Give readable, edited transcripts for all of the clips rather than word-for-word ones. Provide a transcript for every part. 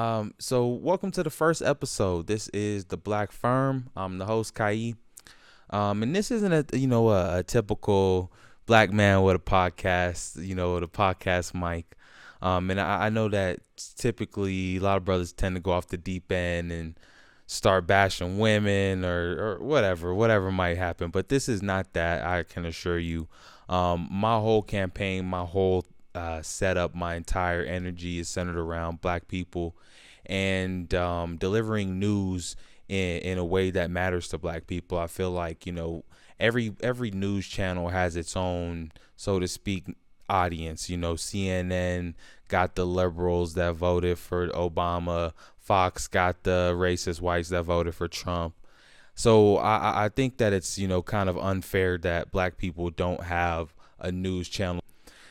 So welcome to the first episode. This is the Black Firm. I'm the host, Kai. And this isn't a typical black man with a podcast, the podcast mic. And I know that typically a lot of brothers tend to go off the deep end and start bashing women or whatever might happen. But this is not that, I can assure you. My whole campaign, my whole setup, my entire energy is centered around black people and delivering news in a way that matters to black people. I feel like, every news channel has its own, so to speak, audience. CNN got the liberals that voted for Obama. Fox got the racist whites that voted for Trump. So I think that it's, kind of unfair that black people don't have a news channel.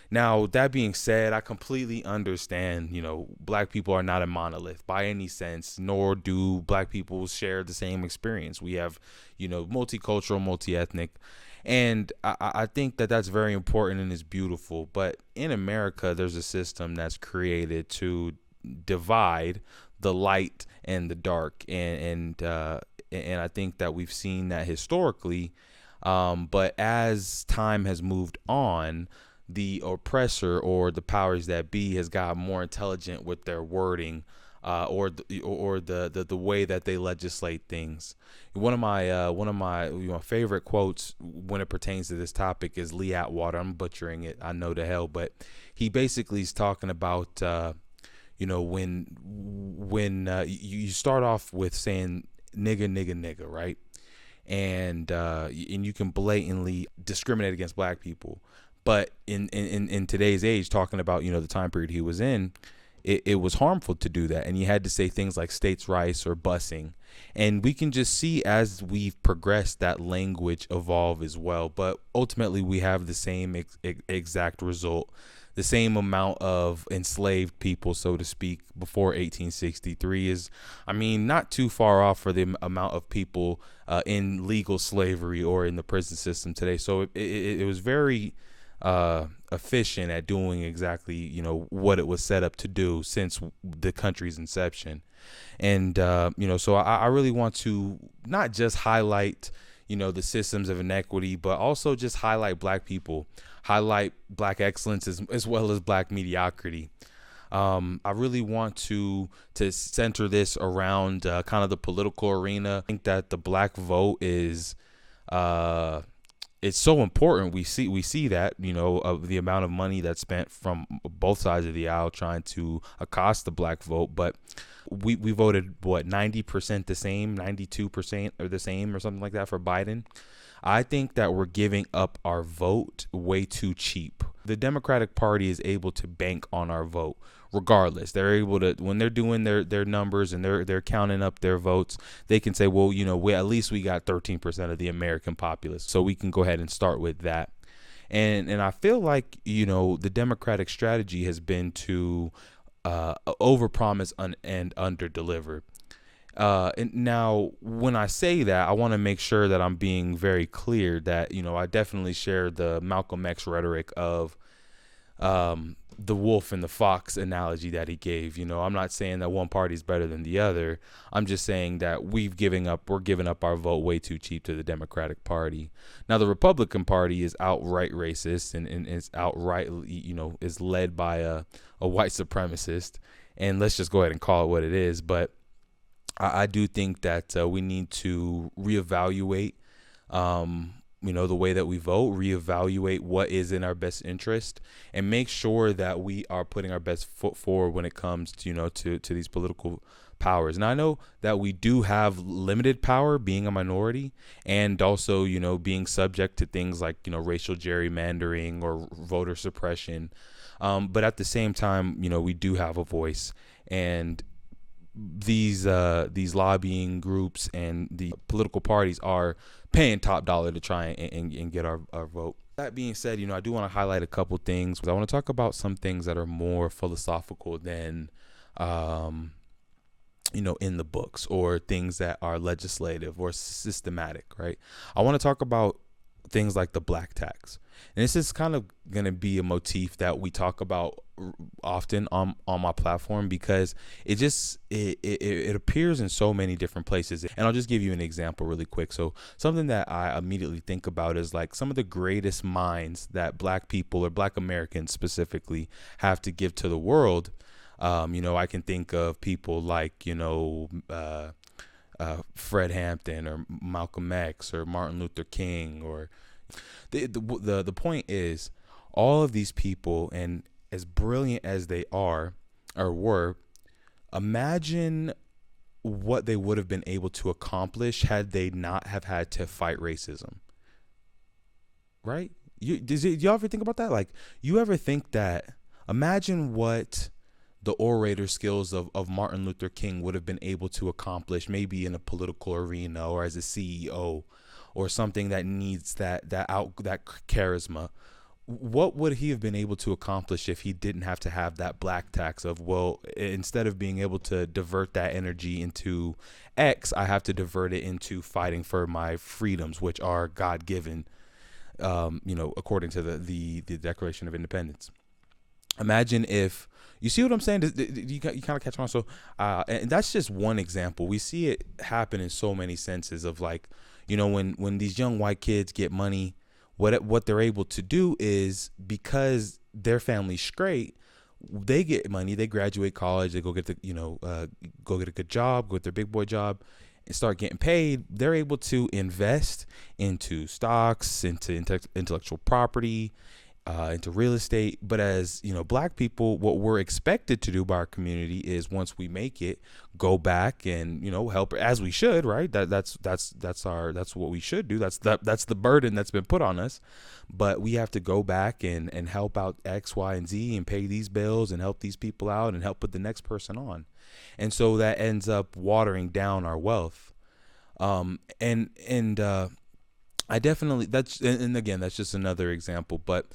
Now, that being said, I completely understand, black people are not a monolith by any sense, nor do black people share the same experience. We have, multicultural, multi-ethnic, and I think that that's very important and is beautiful. But in America, there's a system that's created to divide the light and the dark, and I think that we've seen that historically. But as time has moved on, the oppressor or the powers that be has got more intelligent with their wording, or the way that they legislate things. One of my favorite quotes when it pertains to this topic is Lee Atwater. I'm butchering it, I know, the hell, but he basically is talking about when you start off with saying nigga nigga nigga, right? And you can blatantly discriminate against black people. But in today's age, talking about, the time period he was in, it was harmful to do that. And you had to say things like states' rights or busing. And we can just see as we've progressed that language evolve as well. But ultimately, we have the same exact result, the same amount of enslaved people, so to speak, before 1863 is, I mean, not too far off for the amount of people in legal slavery or in the prison system today. So it was very efficient at doing exactly, what it was set up to do since the country's inception. And so I really want to not just highlight, the systems of inequity, but also just highlight black people, highlight black excellence as well as black mediocrity. I really want to center this around kind of the political arena. I think that the black vote is it's so important. We see that, of the amount of money that's spent from both sides of the aisle trying to accost the black vote. But we voted what, 90% the same, 92% or the same or something like that for Biden. I think that we're giving up our vote way too cheap. The Democratic Party is able to bank on our vote regardless. They're able to, when they're doing their numbers and they're counting up their votes, they can say, well, at least we got 13% of the American populace, so we can go ahead and start with that. And I feel like, the Democratic strategy has been to overpromise and underdeliver. And now, when I say that, I want to make sure that I'm being very clear that, I definitely share the Malcolm X rhetoric of the wolf and the fox analogy that he gave. I'm not saying that one party is better than the other. I'm just saying that we're giving up our vote way too cheap to the Democratic Party. Now, the Republican Party is outright racist and is outright, is led by a white supremacist. And let's just go ahead and call it what it is. But I do think that we need to reevaluate, the way that we vote, reevaluate what is in our best interest, and make sure that we are putting our best foot forward when it comes to, to these political powers. And I know that we do have limited power being a minority, and also, being subject to things like, racial gerrymandering or voter suppression. But at the same time, we do have a voice, and these lobbying groups and the political parties are paying top dollar to try and get our vote. That being said, I do want to highlight a couple things. I want to talk about some things that are more philosophical than in the books, or things that are legislative or systematic, right? I want to talk about things like the black tax. And this is kind of going to be a motif that we talk about often on my platform, because it appears in so many different places. And I'll just give you an example really quick. So something that I immediately think about is like some of the greatest minds that black people, or black Americans specifically, have to give to the world. I can think of people like, Fred Hampton or Malcolm X or Martin Luther King. Or the point is, all of these people, and as brilliant as they are or were, imagine what they would have been able to accomplish had they not have had to fight racism. Right? Do you ever think about that? Like, you ever think that, imagine what the orator skills of Martin Luther King would have been able to accomplish, maybe in a political arena or as a CEO or something that needs that charisma. What would he have been able to accomplish if he didn't have to have that black tax of, well, instead of being able to divert that energy into X, I have to divert it into fighting for my freedoms, which are God-given, according to the Declaration of Independence. Imagine if, you see what I'm saying? You kind of catch on. So, and that's just one example. We see it happen in so many senses of, like, when these young white kids get money, what they're able to do is, because their family's straight, they get money, they graduate college, they go get go get a good job, go get their big boy job, and start getting paid. They're able to invest into stocks, into intellectual property, into real estate. But as black people, what we're expected to do by our community is, once we make it, go back and help, as we should, right? That's what we should do. That's the burden that's been put on us. But we have to go back and help out X, Y, and Z, and pay these bills and help these people out and help put the next person on. And so that ends up watering down our wealth. I definitely, and again, that's just another example. But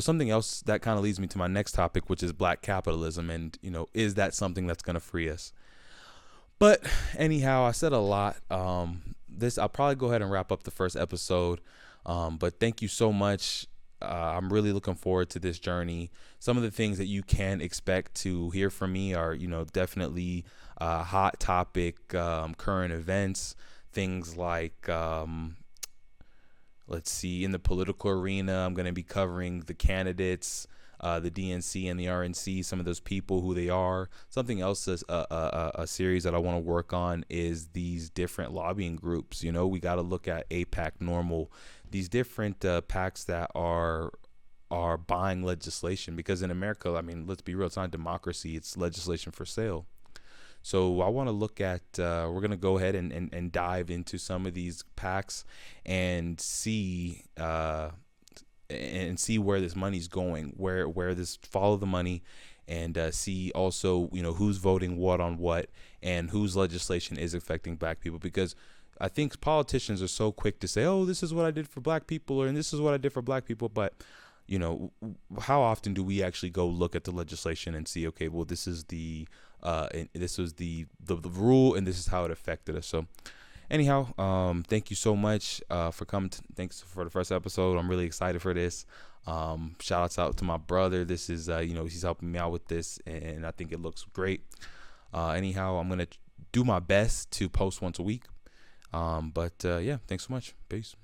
something else that kind of leads me to my next topic, which is black capitalism, and is that something that's going to free us? But anyhow, I said a lot. I'll probably go ahead and wrap up the first episode. But thank you so much. I'm really looking forward to this journey. Some of the things that you can expect to hear from me are, definitely hot topic, current events, things like, let's see, in the political arena, I'm going to be covering the candidates, the DNC and the RNC, some of those people, who they are. Something else, a series that I want to work on is these different lobbying groups. We got to look at AIPAC, NORML, these different PACs that are buying legislation, because in America, I mean, let's be real, it's not democracy, it's legislation for sale. So I want to look at, we're going to go ahead and dive into some of these PACs and see where this money's going, where this, follow the money, and see also, who's voting what on what, and whose legislation is affecting black people. Because I think politicians are so quick to say, oh, this is what I did for black people, and this is what I did for black people. But how often do we actually go look at the legislation and see, okay, well, this is this was the rule, and this is how it affected us. So anyhow, thank you so much for coming. Thanks for the first episode. I'm really excited for this. Shout outs out to my brother. This is, he's helping me out with this, and I think it looks great. Anyhow, I'm going to do my best to post once a week. But yeah, thanks so much. Peace.